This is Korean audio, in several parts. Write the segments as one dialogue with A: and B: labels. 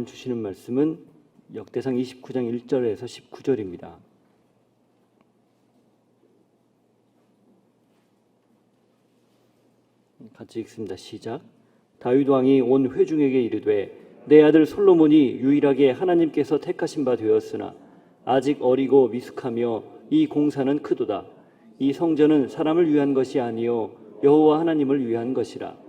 A: 시간 주시는 말씀은 역대상 29장 1절에서 19절입니다. 같이 읽습니다. 시작. 다윗 왕이 온 회중에게 이르되 내 아들 솔로몬이 유일하게 하나님께서 택하신 바 되었으나 아직 어리고 미숙하며 이 공사는 크도다. 이 성전은 사람을 위한 것이 아니요 여호와 하나님을 위한 것이라.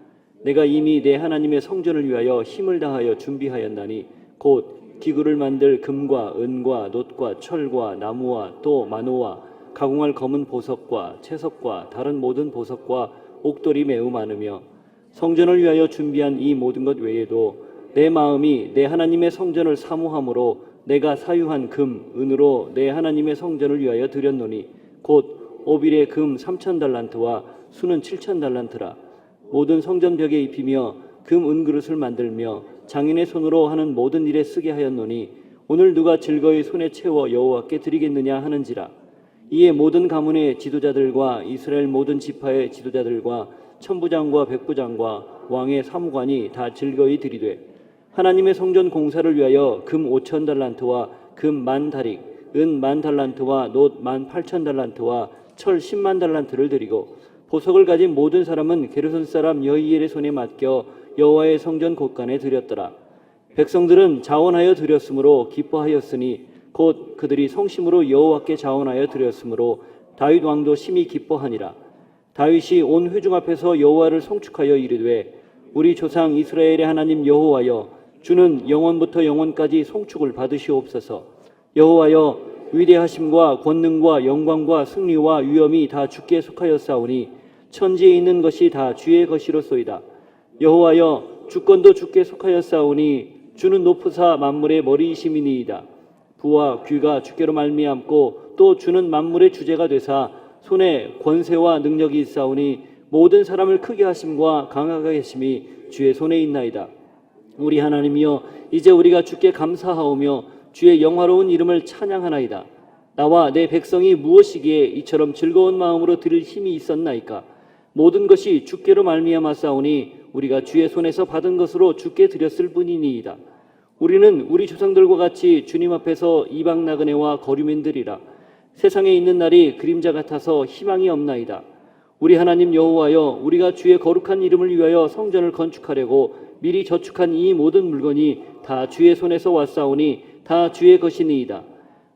A: 내가 이미 내 하나님의 성전을 위하여 힘을 다하여 준비하였나니 곧 기구를 만들 금과 은과 놋과 철과 나무와 또 마노와 가공할 검은 보석과 채석과 다른 모든 보석과 옥돌이 매우 많으며 성전을 위하여 준비한 이 모든 것 외에도 내 마음이 내 하나님의 성전을 사모함으로 내가 사유한 금, 은으로 내 하나님의 성전을 위하여 드렸노니 곧 오빌의 금 3,000달란트와 수는 7,000달란트라. 모든 성전 벽에 입히며 금 은그릇을 만들며 장인의 손으로 하는 모든 일에 쓰게 하였노니 오늘 누가 즐거이 손에 채워 여호와께 드리겠느냐 하는지라. 이에 모든 가문의 지도자들과 이스라엘 모든 지파의 지도자들과 천부장과 백부장과 왕의 사무관이 다 즐거이 드리되 하나님의 성전 공사를 위하여 금 5,000달란트와 금 10,000다릭, 은 10,000달란트와 놋 18,000달란트와 철 100,000달란트를 드리고 보석을 가진 모든 사람은 게르손 사람 여히엘의 손에 맡겨 여호와의 성전 곳간에 드렸더라. 백성들은 자원하여 드렸으므로 기뻐하였으니 곧 그들이 성심으로 여호와께 자원하여 드렸으므로 다윗 왕도 심히 기뻐하니라. 다윗이 온 회중 앞에서 여호와를 송축하여 이르되 우리 조상 이스라엘의 하나님 여호와여 주는 영원부터 영원까지 송축을 받으시옵소서. 여호와여 위대하심과 권능과 영광과 승리와 위엄이 다 주께 속하였사오니 천지에 있는 것이 다 주의 것이로소이다. 여호와여 주권도 주께 속하였사오니 주는 높으사 만물의 머리이심이니이다. 부와 귀가 주께로 말미암고 또 주는 만물의 주제가 되사 손에 권세와 능력이 있사오니 모든 사람을 크게 하심과 강하게 하심이 주의 손에 있나이다. 우리 하나님이여 이제 우리가 주께 감사하오며 주의 영화로운 이름을 찬양하나이다. 나와 내 백성이 무엇이기에 이처럼 즐거운 마음으로 드릴 힘이 있었나이까. 모든 것이 주께로 말미암았사오니 우리가 주의 손에서 받은 것으로 주께 드렸을 뿐이니이다. 우리는 우리 조상들과 같이 주님 앞에서 이방 나그네와 거류민들이라. 세상에 있는 날이 그림자 같아서 희망이 없나이다. 우리 하나님 여호와여 우리가 주의 거룩한 이름을 위하여 성전을 건축하려고 미리 저축한 이 모든 물건이 다 주의 손에서 왔사오니 다 주의 것이니이다.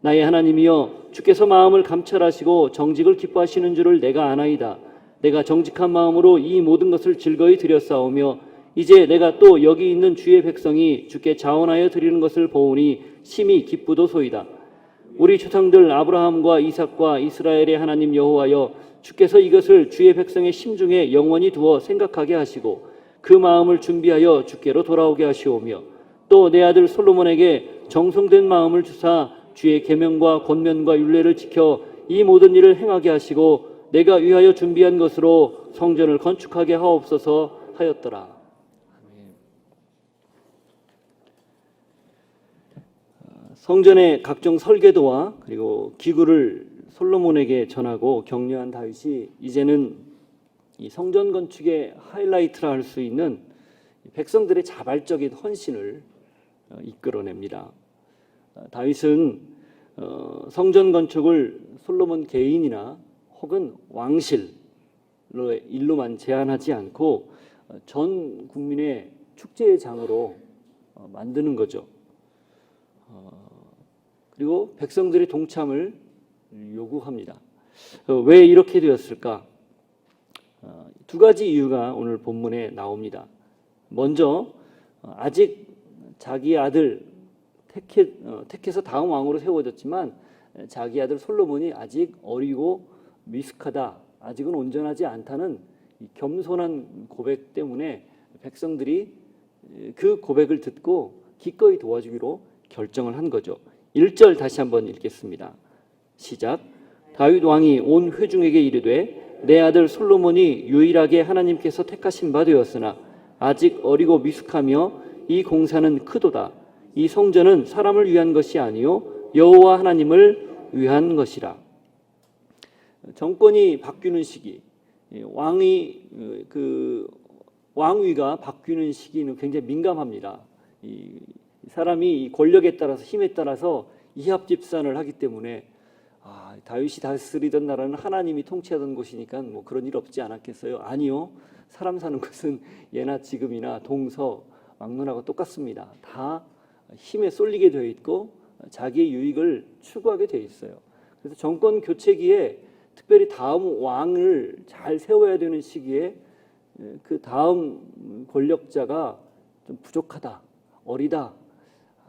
A: 나의 하나님이여 주께서 마음을 감찰하시고 정직을 기뻐하시는 줄을 내가 아나이다. 내가 정직한 마음으로 이 모든 것을 즐거이 드렸사오며 이제 내가 또 여기 있는 주의 백성이 주께 자원하여 드리는 것을 보오니 심히 기쁘도소이다. 우리 조상들 아브라함과 이삭과 이스라엘의 하나님 여호와여 주께서 이것을 주의 백성의 심중에 영원히 두어 생각하게 하시고 그 마음을 준비하여 주께로 돌아오게 하시오며 또 내 아들 솔로몬에게 정성된 마음을 주사 주의 계명과 권면과 율례를 지켜 이 모든 일을 행하게 하시고 내가 위하여 준비한 것으로 성전을 건축하게 하옵소서 하였더라. 성전의 각종 설계도와 그리고 기구를 솔로몬에게 전하고 격려한 다윗이 이제는 이 성전 건축의 하이라이트라 할 수 있는 백성들의 자발적인 헌신을 이끌어냅니다. 다윗은 성전 건축을 솔로몬 개인이나 혹은 왕실로 일로만 제한하지 않고 전 국민의 축제의 장으로 만드는 거죠. 그리고 백성들의 동참을 요구합니다. 왜 이렇게 되었을까? 두 가지 이유가 오늘 본문에 나옵니다. 먼저 아직 자기 아들 택해서 다음 왕으로 세워졌지만 자기 아들 솔로몬이 아직 어리고 미숙하다, 아직은 온전하지 않다는 겸손한 고백 때문에 백성들이 그 고백을 듣고 기꺼이 도와주기로 결정을 한 거죠. 1절 다시 한번 읽겠습니다. 시작. 다윗 왕이 온 회중에게 이르되 내 아들 솔로몬이 유일하게 하나님께서 택하신 바 되었으나 아직 어리고 미숙하며 이 공사는 크도다. 이 성전은 사람을 위한 것이 아니요 여호와 하나님을 위한 것이라. 정권이 바뀌는 시기, 왕위가 바뀌는 시기는 굉장히 민감합니다. 사람이 이 권력에 따라서 힘에 따라서 이합집산을 하기 때문에 다윗이 다스리던 나라는 하나님이 통치하던 곳이니까 뭐 그런 일 없지 않았겠어요? 아니요. 사람 사는 것은 예나 지금이나 동서 막론하고 똑같습니다. 다 힘에 쏠리게 되어 있고 자기의 유익을 추구하게 되어 있어요. 그래서 정권 교체기에 특별히 다음 왕을 잘 세워야 되는 시기에 그 다음 권력자가 좀 부족하다, 어리다,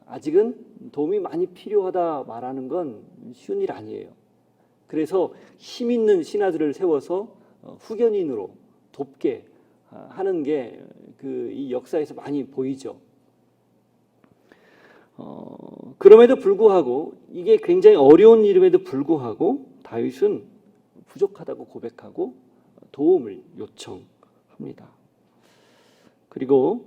A: 아직은 도움이 많이 필요하다 말하는 건 쉬운 일 아니에요. 그래서 힘 있는 신하들을 세워서 후견인으로 돕게 하는 게 이 역사에서 많이 보이죠. 그럼에도 불구하고 이게 굉장히 어려운 일임에도 불구하고 다윗은 부족하다고 고백하고 도움을 요청합니다. 그리고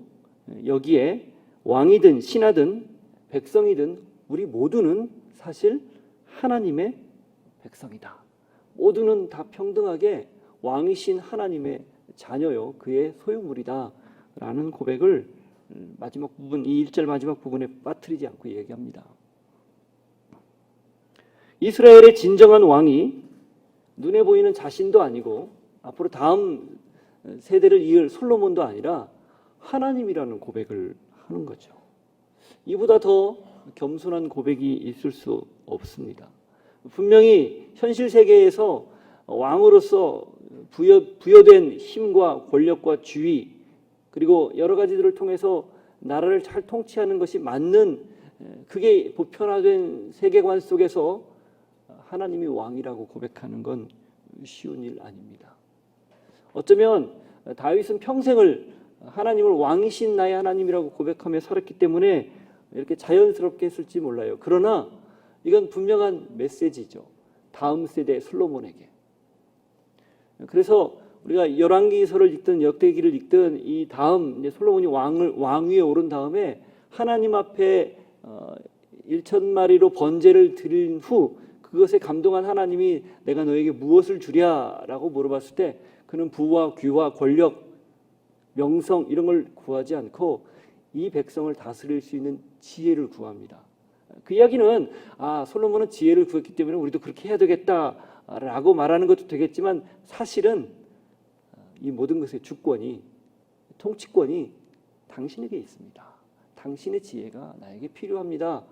A: 여기에 왕이든 신하든 백성이든 우리 모두는 사실 하나님의 백성이다. 모두는 다 평등하게 왕이신 하나님의 자녀요, 그의 소유물이다 라는 고백을 마지막 부분, 이 1절 마지막 부분에 빠뜨리지 않고 얘기합니다. 이스라엘의 진정한 왕이 눈에 보이는 자신도 아니고 앞으로 다음 세대를 이을 솔로몬도 아니라 하나님이라는 고백을 하는 거죠. 이보다 더 겸손한 고백이 있을 수 없습니다. 분명히 현실 세계에서 왕으로서 부여된 힘과 권력과 지위 그리고 여러 가지들을 통해서 나라를 잘 통치하는 것이 맞는 그게 보편화된 세계관 속에서 하나님이 왕이라고 고백하는 건 쉬운 일 아닙니다. 어쩌면 다윗은 평생을 하나님을 왕이신 나의 하나님이라고 고백하며 살았기 때문에 이렇게 자연스럽게 했을지 몰라요. 그러나 이건 분명한 메시지죠. 다음 세대 솔로몬에게. 그래서 우리가 열왕기서를 읽든 역대기를 읽든 이 다음 솔로몬이 왕위에 오른 다음에 하나님 앞에 1,000마리로 번제를 드린 후 그것에 감동한 하나님이 내가 너에게 무엇을 주랴라고 물어봤을 때 그는 부와 귀와 권력, 명성 이런 걸 구하지 않고 이 백성을 다스릴 수 있는 지혜를 구합니다. 그 이야기는 솔로몬은 지혜를 구했기 때문에 우리도 그렇게 해야 되겠다라고 말하는 것도 되겠지만 사실은 이 모든 것의 주권이 통치권이 당신에게 있습니다. 당신의 지혜가 나에게 필요합니다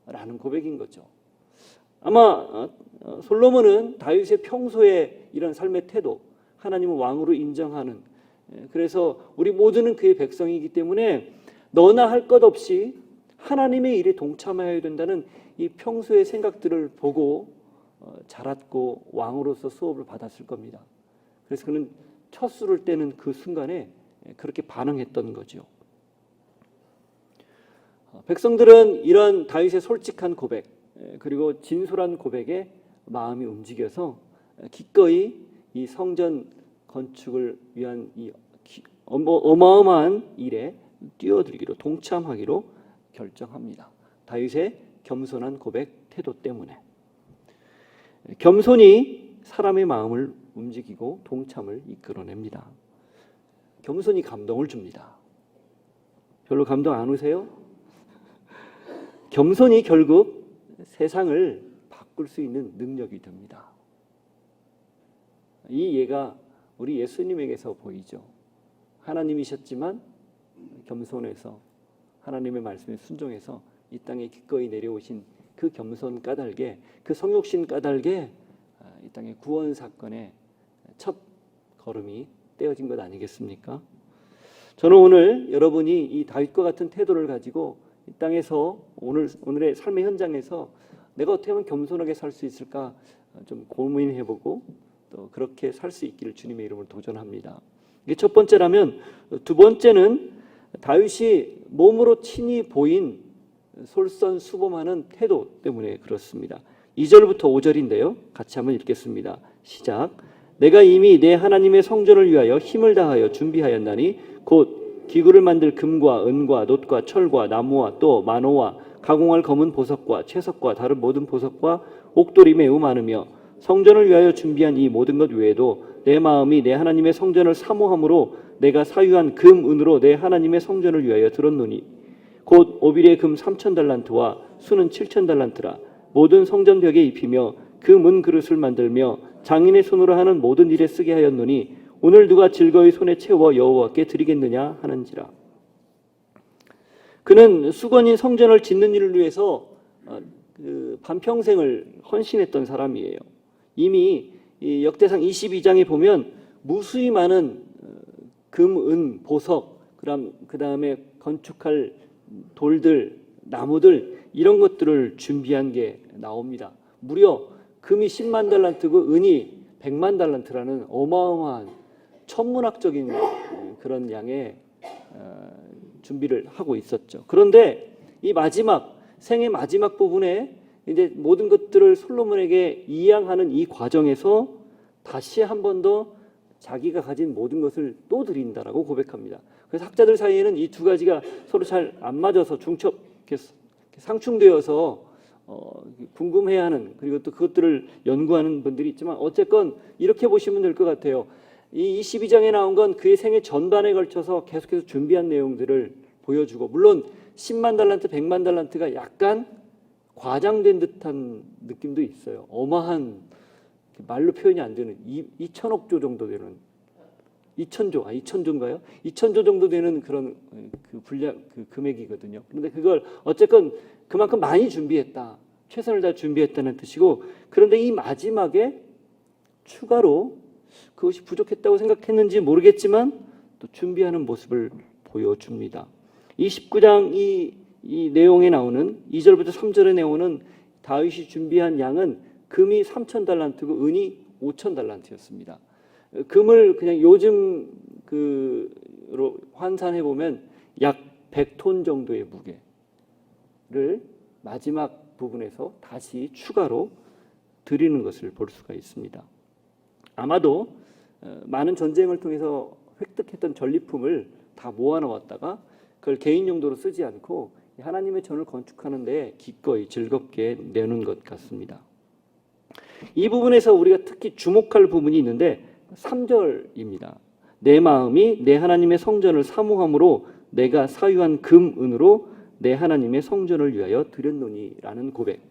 A: 라는 고백인 거죠. 아마 솔로몬은 다윗의 평소에 이런 삶의 태도 하나님을 왕으로 인정하는 그래서 우리 모두는 그의 백성이기 때문에 너나 할 것 없이 하나님의 일에 동참해야 된다는 이 평소의 생각들을 보고 자랐고 왕으로서 수업을 받았을 겁니다. 그래서 그는 첫 술을 떼는 그 순간에 그렇게 반응했던 거죠. 백성들은 이런 다윗의 솔직한 고백 그리고 진솔한 고백에 마음이 움직여서 기꺼이 이 성전 건축을 위한 이 어마어마한 일에 뛰어들기로 동참하기로 결정합니다. 다윗의 겸손한 고백 태도 때문에. 겸손이 사람의 마음을 움직이고 동참을 이끌어냅니다. 겸손이 감동을 줍니다. 별로 감동 안 오세요? 겸손이 결국 세상을 바꿀 수 있는 능력이 됩니다. 이 예가 우리 예수님에게서 보이죠. 하나님이셨지만 겸손해서 하나님의 말씀에 순종해서 이 땅에 기꺼이 내려오신 그 겸손 까닭에 그 성육신 까닭에 이 땅의 구원 사건의 첫 걸음이 떼어진 것 아니겠습니까? 저는 오늘 여러분이 이 다윗과 같은 태도를 가지고 이 땅에서 오늘의 삶의 현장에서 내가 어떻게 하면 겸손하게 살 수 있을까 좀 고민해보고 또 그렇게 살 수 있기를 주님의 이름으로 도전합니다. 이게 첫 번째라면 두 번째는 다윗이 몸으로 친히 보인 솔선수범하는 태도 때문에 그렇습니다. 2절부터 5절인데요. 같이 한번 읽겠습니다. 시작. 내가 이미 내 하나님의 성전을 위하여 힘을 다하여 준비하였나니 곧 기구를 만들 금과 은과 놋과 철과 나무와 또 만호와 가공할 검은 보석과 채석과 다른 모든 보석과 옥돌이 매우 많으며 성전을 위하여 준비한 이 모든 것 외에도 내 마음이 내 하나님의 성전을 사모함으로 내가 사유한 금, 은으로 내 하나님의 성전을 위하여 들었노니 곧 오빌의 금 3,000달란트와 수는 7,000달란트라. 모든 성전 벽에 입히며 그 문 그릇을 만들며 장인의 손으로 하는 모든 일에 쓰게 하였노니 오늘 누가 즐거이 손에 채워 여호와께 드리겠느냐 하는지라. 그는 수건인 성전을 짓는 일을 위해서 반평생을 헌신했던 사람이에요. 이미 이 역대상 22장에 보면 무수히 많은 금, 은, 보석, 그 다음에 건축할 돌들, 나무들 이런 것들을 준비한 게 나옵니다. 무려 금이 10만 달란트고 은이 100만 달란트라는 어마어마한 천문학적인 그런 양의 준비를 하고 있었죠. 그런데 이 생의 마지막 부분에 이제 모든 것들을 솔로몬에게 이양하는 이 과정에서 다시 한 번 더 자기가 가진 모든 것을 또 드린다라고 고백합니다. 그래서 학자들 사이에는 이 두 가지가 서로 잘 안 맞아서 상충되어서 궁금해하는, 그리고 또 그것들을 연구하는 분들이 있지만 어쨌건 이렇게 보시면 될 것 같아요. 이 22장에 나온 건 그의 생애 전반에 걸쳐서 계속해서 준비한 내용들을 보여주고, 물론 10만 달란트, 100만 달란트가 약간 과장된 듯한 느낌도 있어요. 어마한, 말로 표현이 안 되는 2천억 조 정도 되는 2천조인가요? 2천조 정도 되는 그런 그 금액이거든요. 그런데 그걸 어쨌건 그만큼 많이 준비했다, 최선을 다해 준비했다는 뜻이고, 그런데 이 마지막에 추가로 그것이 부족했다고 생각했는지 모르겠지만 또 준비하는 모습을 보여줍니다. 이 19장 이 내용에 나오는 2절부터 3절에 나오는 다윗이 준비한 양은 금이 3,000달란트고 은이 5,000달란트였습니다. 금을 그냥 요즘 그로 환산해 보면 약 100톤 정도의 무게를 마지막 부분에서 다시 추가로 드리는 것을 볼 수가 있습니다. 아마도 많은 전쟁을 통해서 획득했던 전리품을 다 모아놓았다가 그걸 개인 용도로 쓰지 않고 하나님의 전을 건축하는 데 기꺼이 즐겁게 내는 것 같습니다. 이 부분에서 우리가 특히 주목할 부분이 있는데 3절입니다. 내 마음이 내 하나님의 성전을 사모함으로 내가 사유한 금, 은으로 내 하나님의 성전을 위하여 드렸노니 라는 고백.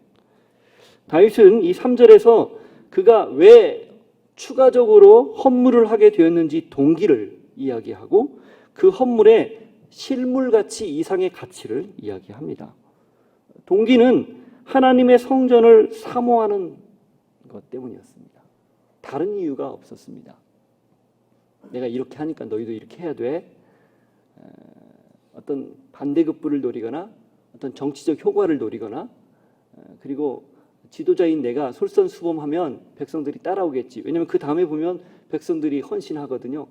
A: 다윗은 이 3절에서 그가 왜 추가적으로 헌물을 하게 되었는지 동기를 이야기하고 그 헌물의 실물가치 이상의 가치를 이야기합니다. 동기는 하나님의 성전을 사모하는 것 때문이었습니다. 다른 이유가 없었습니다. 내가 이렇게 하니까 너희도 이렇게 해야 돼. 어떤 반대급부를 노리거나 어떤 정치적 효과를 노리거나, 그리고 지도자인 내가 솔선수범하면 백성들이 따라오겠지. 왜냐하면 그 다음에 보면 백성들이 헌신하거든요.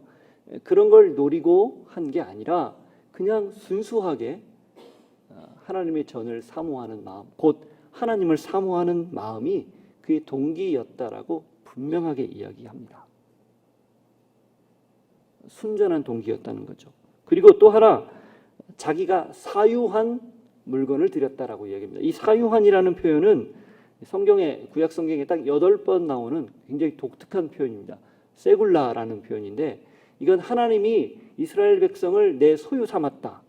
A: 그런 걸 노리고 한 게 아니라 그냥 순수하게 하나님의 전을 사모하는 마음, 곧 하나님을 사모하는 마음이 그의 동기였다라고 분명하게 이야기합니다. 순전한 동기였다는 거죠. 그리고 또 하나, 자기가 사유한 물건을 드렸다라고 이야기합니다. 이 사유한이라는 표현은 성경에, 구약 성경에 딱 8번 나오는 굉장히 독특한 표현입니다. 세굴라라는 표현인데, 이건 하나님이 이스라엘 백성을 내 소유 삼았다,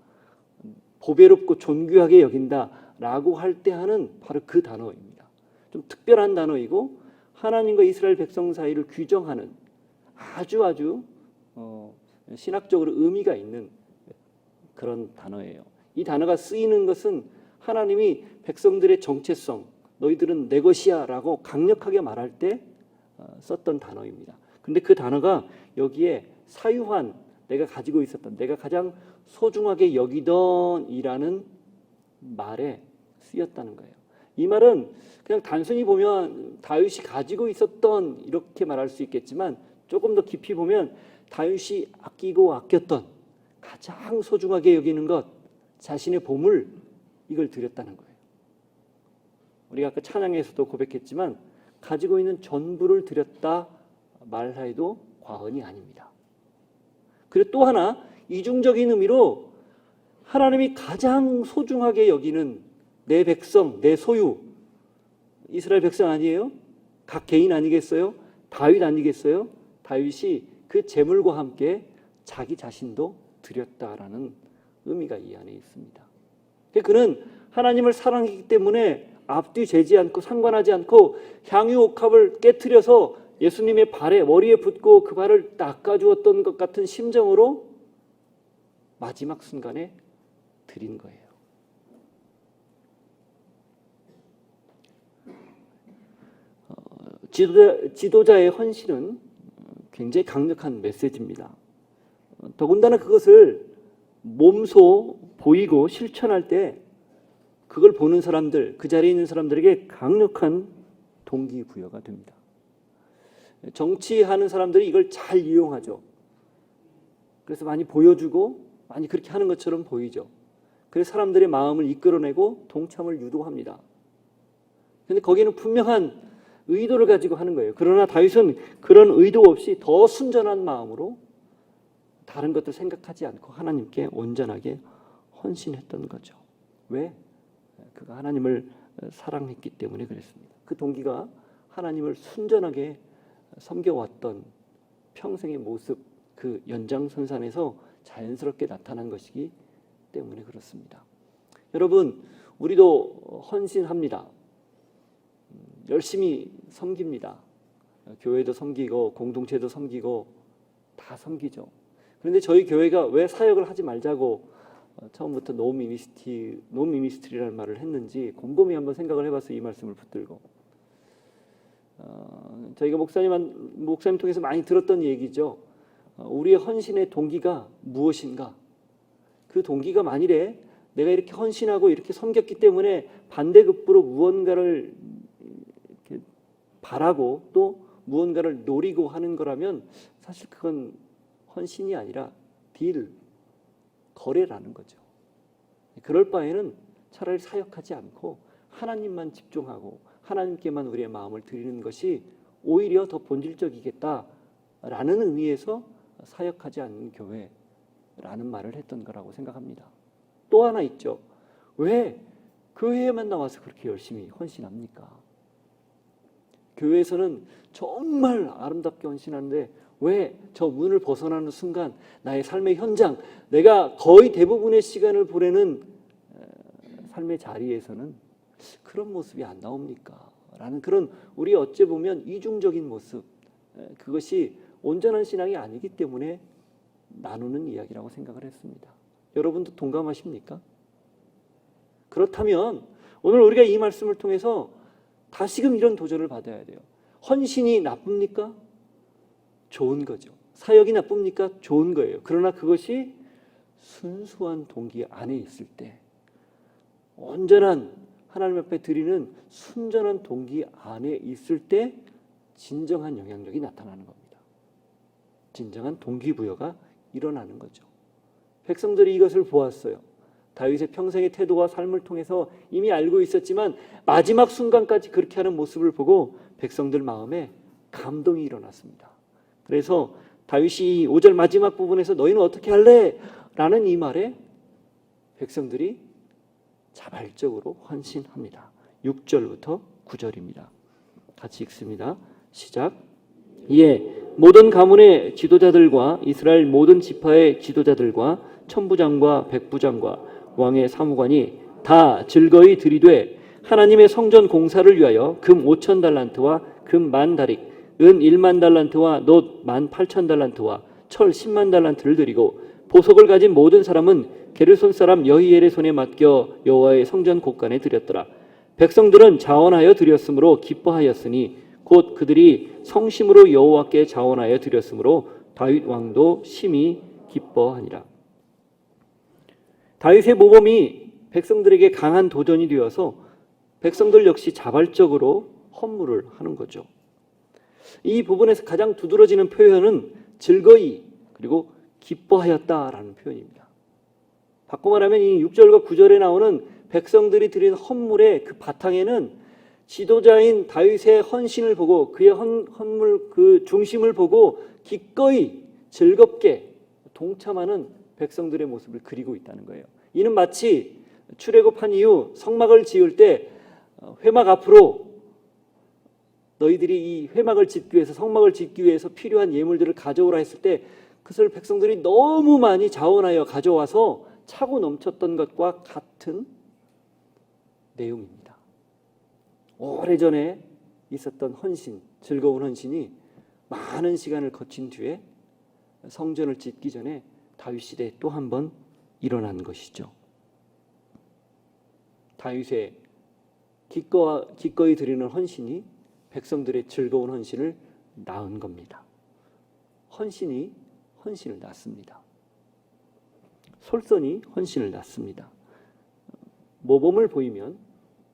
A: 보배롭고 존귀하게 여긴다라고 할 때 하는 바로 그 단어입니다. 좀 특별한 단어이고 하나님과 이스라엘 백성 사이를 규정하는 아주 신학적으로 의미가 있는 그런 단어예요. 이 단어가 쓰이는 것은 하나님이 백성들의 정체성, 너희들은 내 것이야 라고 강력하게 말할 때 썼던 단어입니다. 근데 그 단어가 여기에 사유한, 내가 가지고 있었던, 내가 가장 소중하게 여기던 이라는 말에 쓰였다는 거예요. 이 말은 그냥 단순히 보면 다윗이 가지고 있었던 이렇게 말할 수 있겠지만, 조금 더 깊이 보면 다윗이 아끼고 아꼈던, 가장 소중하게 여기는 것, 자신의 보물, 이걸 드렸다는 거예요. 우리가 아까 찬양에서도 고백했지만 가지고 있는 전부를 드렸다 말해도 과언이 아닙니다. 그리고 또 하나, 이중적인 의미로 하나님이 가장 소중하게 여기는 내 백성, 내 소유, 이스라엘 백성 아니에요? 각 개인 아니겠어요? 다윗 아니겠어요? 다윗이 그 재물과 함께 자기 자신도 드렸다라는 의미가 이 안에 있습니다. 그는 하나님을 사랑했기 때문에 앞뒤 재지 않고 상관하지 않고 향유옥합을 깨트려서 예수님의 발에 머리에 붓고 그 발을 닦아주었던 것 같은 심정으로 마지막 순간에 드린 거예요. 지도자의 헌신은 굉장히 강력한 메시지입니다. 더군다나 그것을 몸소 보이고 실천할 때 그걸 보는 사람들, 그 자리에 있는 사람들에게 강력한 동기부여가 됩니다. 정치하는 사람들이 이걸 잘 이용하죠. 그래서 많이 보여주고 많이 그렇게 하는 것처럼 보이죠. 그래서 사람들의 마음을 이끌어내고 동참을 유도합니다. 그런데 거기에는 분명한 의도를 가지고 하는 거예요. 그러나 다윗은 그런 의도 없이 더 순전한 마음으로 다른 것들 생각하지 않고 하나님께 온전하게 헌신했던 거죠. 왜? 그가 하나님을 사랑했기 때문에 그랬습니다. 그 동기가 하나님을 순전하게 섬겨왔던 평생의 모습, 그 연장선상에서 자연스럽게 나타난 것이기 때문에 그렇습니다. 여러분, 우리도 헌신합니다. 열심히 섬깁니다. 교회도 섬기고 공동체도 섬기고 다 섬기죠. 그런데 저희 교회가 왜 사역을 하지 말자고 처음부터 노 미니스트리라는 말을 했는지 곰곰이 한번 생각을 해봤어요. 이 말씀을 붙들고 저희가 목사님 통해서 많이 들었던 얘기죠. 우리의 헌신의 동기가 무엇인가? 그 동기가 만일에 내가 이렇게 헌신하고 이렇게 섬겼기 때문에 반대급부로 무언가를 이렇게 바라고 또 무언가를 노리고 하는 거라면 사실 그건 헌신이 아니라 거래라는 거죠. 그럴 바에는 차라리 사역하지 않고 하나님만 집중하고 하나님께만 우리의 마음을 드리는 것이 오히려 더 본질적이겠다라는 의미에서 사역하지 않는 교회라는 말을 했던 거라고 생각합니다. 또 하나 있죠. 왜 교회에만 나와서 그렇게 열심히 헌신합니까? 교회에서는 정말 아름답게 헌신하는데 왜 저 문을 벗어나는 순간 나의 삶의 현장, 내가 거의 대부분의 시간을 보내는 삶의 자리에서는 그런 모습이 안 나옵니까? 라는 그런 우리 어찌 보면 이중적인 모습, 그것이 온전한 신앙이 아니기 때문에 나누는 이야기라고 생각을 했습니다. 여러분도 동감하십니까? 그렇다면 오늘 우리가 이 말씀을 통해서 다시금 이런 도전을 받아야 돼요. 헌신이 나쁩니까? 좋은 거죠. 사역이 나쁩니까? 좋은 거예요. 그러나 그것이 순수한 동기 안에 있을 때, 온전한 하나님 앞에 드리는 순전한 동기 안에 있을 때 진정한 영향력이 나타나는 겁니다. 진정한 동기부여가 일어나는 거죠. 백성들이 이것을 보았어요. 다윗의 평생의 태도와 삶을 통해서 이미 알고 있었지만 마지막 순간까지 그렇게 하는 모습을 보고 백성들 마음에 감동이 일어났습니다. 그래서 다윗이 5절 마지막 부분에서 너희는 어떻게 할래? 라는 이 말에 백성들이 자발적으로 헌신합니다. 6절부터 9절입니다. 같이 읽습니다. 시작. 이에 모든 가문의 지도자들과 이스라엘 모든 지파의 지도자들과 천부장과 백부장과 왕의 사무관이 다 즐거이 들이되 하나님의 성전 공사를 위하여 금 5천 달란트와 금 10,000다릭, 은 1만 달란트와 놋 18,000달란트와 철 10만 달란트를 드리고 보석을 가진 모든 사람은 게르손 사람 여히엘의 손에 맡겨 여호와의 성전 곳간에 드렸더라. 백성들은 자원하여 드렸으므로 기뻐하였으니 곧 그들이 성심으로 여호와께 자원하여 드렸으므로 다윗 왕도 심히 기뻐하니라. 다윗의 모범이 백성들에게 강한 도전이 되어서 백성들 역시 자발적으로 헌물을 하는 거죠. 이 부분에서 가장 두드러지는 표현은 즐거이 그리고 기뻐하였다라는 표현입니다. 바꿔 말하면 이 6절과 9절에 나오는 백성들이 드린 헌물의 그 바탕에는 지도자인 다윗의 헌신을 보고 그의 헌물 그 중심을 보고 기꺼이 즐겁게 동참하는 백성들의 모습을 그리고 있다는 거예요. 이는 마치 출애굽한 이후 성막을 지을 때 회막 앞으로 너희들이 이 회막을 짓기 위해서 성막을 짓기 위해서 필요한 예물들을 가져오라 했을 때 그것을 백성들이 너무 많이 자원하여 가져와서 차고 넘쳤던 것과 같은 내용입니다. 오래전에 있었던 헌신, 즐거운 헌신이 많은 시간을 거친 뒤에 성전을 짓기 전에 다윗 시대에 또 한 번 일어난 것이죠. 다윗의 기꺼이 드리는 헌신이 백성들의 즐거운 헌신을 낳은 겁니다. 헌신이 헌신을 낳습니다. 솔선이 헌신을 낳습니다. 모범을 보이면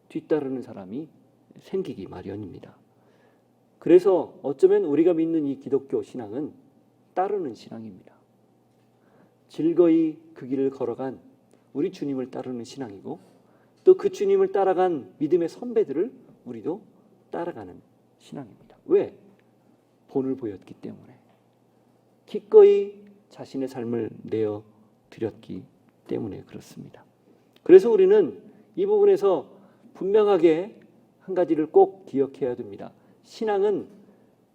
A: 뒤따르는 사람이 생기기 마련입니다. 그래서 어쩌면 우리가 믿는 이 기독교 신앙은 따르는 신앙입니다. 즐거이 그 길을 걸어간 우리 주님을 따르는 신앙이고, 또 그 주님을 따라간 믿음의 선배들을 우리도 따라가는 신앙입니다. 왜? 본을 보였기 때문에, 기꺼이 자신의 삶을 내어 드렸기 때문에 그렇습니다. 그래서 우리는 이 부분에서 분명하게 한 가지를 꼭 기억해야 됩니다. 신앙은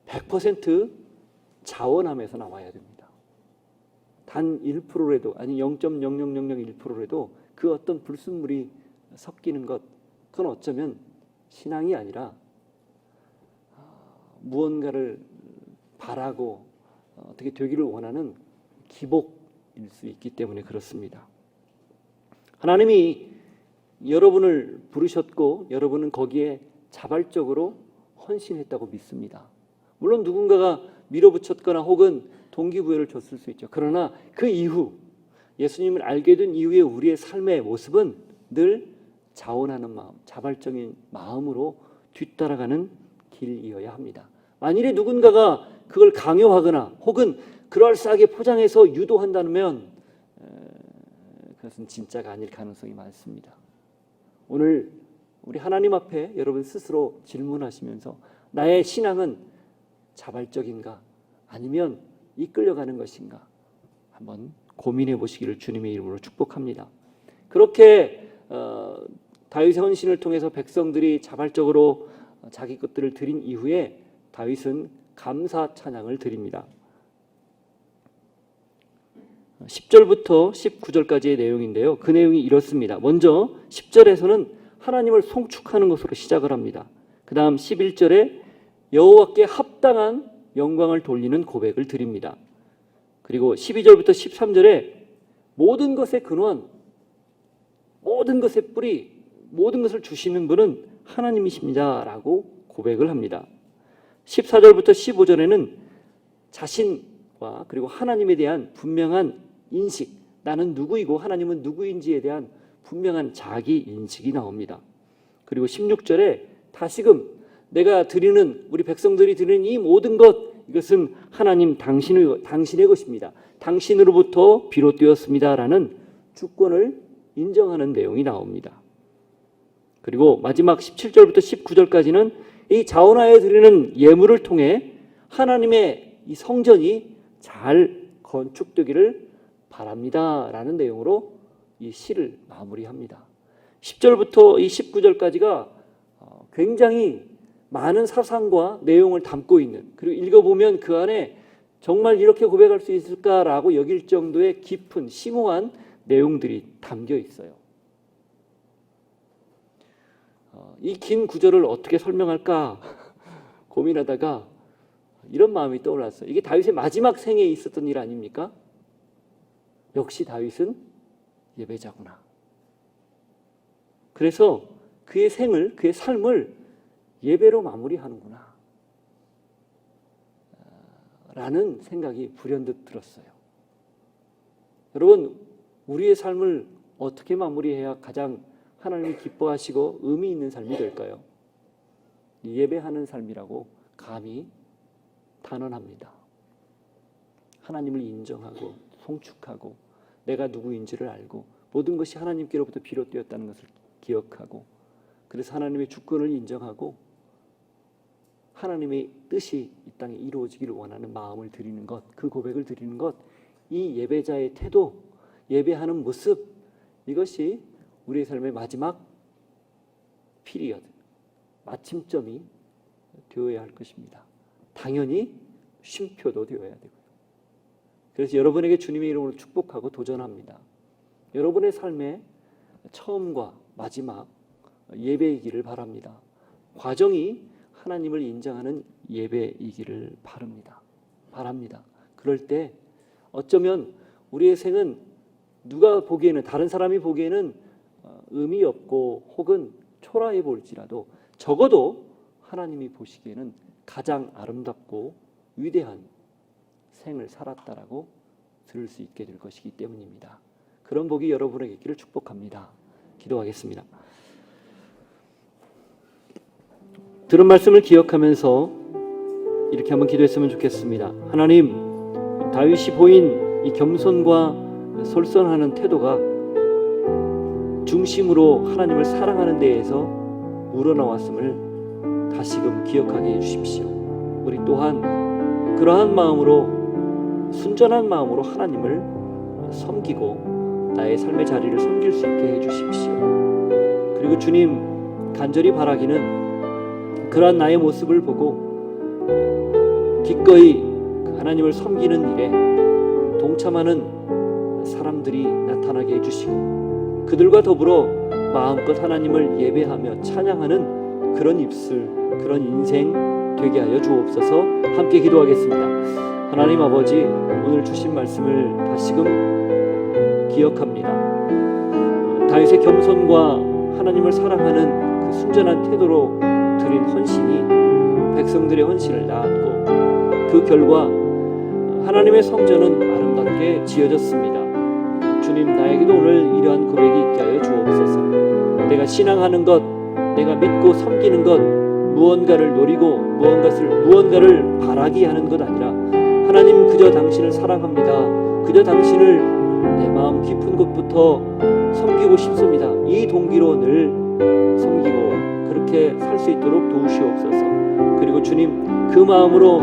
A: 100% 자원함에서 나와야 됩니다. 단 1%라도, 아니 0.00001%라도 그 어떤 불순물이 섞이는 것, 그건 어쩌면 신앙이 아니라 무언가를 바라고 어떻게 되기를 원하는 기복일 수 있기 때문에 그렇습니다. 하나님이 여러분을 부르셨고 여러분은 거기에 자발적으로 헌신했다고 믿습니다. 물론 누군가가 밀어붙였거나 혹은 동기부여를 줬을 수 있죠. 그러나 그 이후, 예수님을 알게 된 이후에 우리의 삶의 모습은 늘 자원하는 마음, 자발적인 마음으로 뒤따라가는 길이어야 합니다. 만일에 누군가가 그걸 강요하거나 혹은 그럴싸하게 포장해서 유도한다면 그것은 진짜가 아닐 가능성이 많습니다. 오늘 우리 하나님 앞에 여러분 스스로 질문하시면서 나의 신앙은 자발적인가 아니면 이끌려가는 것인가 한번 고민해 보시기를 주님의 이름으로 축복합니다. 그렇게 다윗의 헌신을 통해서 백성들이 자발적으로 자기 것들을 드린 이후에 다윗은 감사 찬양을 드립니다. 10절부터 19절까지의 내용인데요. 그 내용이 이렇습니다. 먼저 10절에서는 하나님을 송축하는 것으로 시작을 합니다. 그 다음 11절에 여호와께 합당한 영광을 돌리는 고백을 드립니다. 그리고 12절부터 13절에 모든 것의 근원, 모든 것의 뿌리, 모든 것을 주시는 분은 하나님이십니다 라고 고백을 합니다. 14절부터 15절에는 자신과 그리고 하나님에 대한 분명한 인식, 나는 누구이고 하나님은 누구인지에 대한 분명한 자기 인식이 나옵니다. 그리고 16절에 다시금 내가 드리는, 우리 백성들이 드리는 이 모든 것, 이것은 하나님 당신의 것입니다. 당신으로부터 비롯되었습니다 라는 주권을 인정하는 내용이 나옵니다. 그리고 마지막 17절부터 19절까지는 이 자원하여 드리는 예물을 통해 하나님의 이 성전이 잘 건축되기를 바랍니다 라는 내용으로 이 시를 마무리합니다. 10절부터 이 19절까지가 굉장히 많은 사상과 내용을 담고 있는, 그리고 읽어보면 그 안에 정말 이렇게 고백할 수 있을까라고 여길 정도의 깊은 심오한 내용들이 담겨 있어요. 이 긴 구절을 어떻게 설명할까 고민하다가 이런 마음이 떠올랐어요. 이게 다윗의 마지막 생에 있었던 일 아닙니까? 역시 다윗은 예배자구나. 그래서 그의 생을, 그의 삶을 예배로 마무리하는구나 라는 생각이 불현듯 들었어요. 여러분, 우리의 삶을 어떻게 마무리해야 가장 하나님이 기뻐하시고 의미 있는 삶이 될까요? 예배하는 삶이라고 감히 단언합니다. 하나님을 인정하고 송축하고 내가 누구인지를 알고 모든 것이 하나님께로부터 비롯되었다는 것을 기억하고, 그래서 하나님의 주권을 인정하고 하나님의 뜻이 이 땅에 이루어지기를 원하는 마음을 드리는 것, 그 고백을 드리는 것, 이 예배자의 태도, 예배하는 모습, 이것이 우리의 삶의 마지막 피리어드, 마침점이 되어야 할 것입니다. 당연히 쉼표도 되어야 되고요. 그래서 여러분에게 주님의 이름으로 축복하고 도전합니다. 여러분의 삶의 처음과 마지막 예배이기를 바랍니다. 과정이 하나님을 인정하는 예배이기를 바랍니다. 그럴 때 어쩌면 우리의 생은 누가 보기에는, 다른 사람이 보기에는 의미 없고 혹은 초라해 보일지라도 적어도 하나님이 보시기에는 가장 아름답고 위대한 생을 살았다라고 들을 수 있게 될 것이기 때문입니다. 그런 복이 여러분에게 있기를 축복합니다. 기도하겠습니다. 들은 말씀을 기억하면서 이렇게 한번 기도했으면 좋겠습니다. 하나님, 다윗이 보인 이 겸손과 솔선하는 태도가 중심으로 하나님을 사랑하는 데에서 우러나왔음을 다시금 기억하게 해주십시오. 우리 또한 그러한 마음으로, 순전한 마음으로 하나님을 섬기고 나의 삶의 자리를 섬길 수 있게 해주십시오. 그리고 주님, 간절히 바라기는 그러한 나의 모습을 보고 기꺼이 하나님을 섬기는 일에 동참하는 사람들이 나타나게 해주시고 그들과 더불어 마음껏 하나님을 예배하며 찬양하는 그런 입술, 그런 인생 되게 하여 주옵소서. 함께 기도하겠습니다. 하나님 아버지, 오늘 주신 말씀을 다시금 기억합니다. 다윗의 겸손과 하나님을 사랑하는 그 순전한 태도로 드린 헌신이 백성들의 헌신을 낳았고 그 결과 하나님의 성전은 아름답게 지어졌습니다. 주님, 나에게도 오늘 이러한 고백이 있게 하여 주옵소서. 내가 신앙하는 것, 내가 믿고 섬기는 것, 무언가를 노리고 무언가를 바라기 하는 것 아니라 하나님, 그저 당신을 사랑합니다. 그저 당신을 내 마음 깊은 곳부터 섬기고 싶습니다. 이 동기로 늘 섬기고 그렇게 살 수 있도록 도우시옵소서. 그리고 주님, 그 마음으로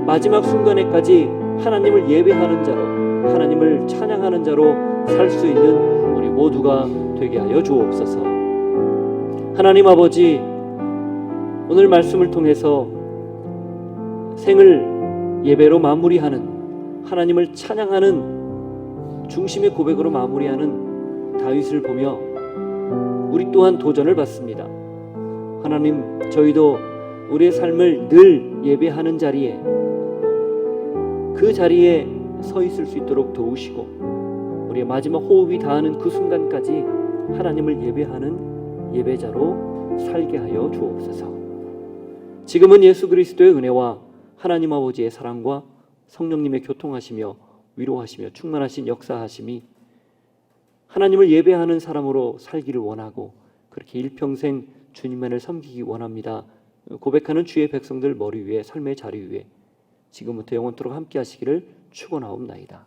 A: 마지막 순간에까지 하나님을 예배하는 자로, 하나님을 찬양하는 자로 살 수 있는 우리 모두가 되게 하여 주옵소서. 하나님 아버지, 오늘 말씀을 통해서 생을 예배로 마무리하는, 하나님을 찬양하는 중심의 고백으로 마무리하는 다윗을 보며 우리 또한 도전을 받습니다. 하나님, 저희도 우리의 삶을 늘 예배하는 자리에, 그 자리에 서 있을 수 있도록 도우시고 우리의 마지막 호흡이 닿는 그 순간까지 하나님을 예배하는 예배자로 살게 하여 주옵소서. 지금은 예수 그리스도의 은혜와 하나님 아버지의 사랑과 성령님의 교통하시며 위로하시며 충만하신 역사하심이 하나님을 예배하는 사람으로 살기를 원하고 그렇게 일평생 주님만을 섬기기 원합니다. 고백하는 주의 백성들 머리 위에, 삶의 자리 위에 지금부터 영원토록 함께 하시기를 축원하옵나이다.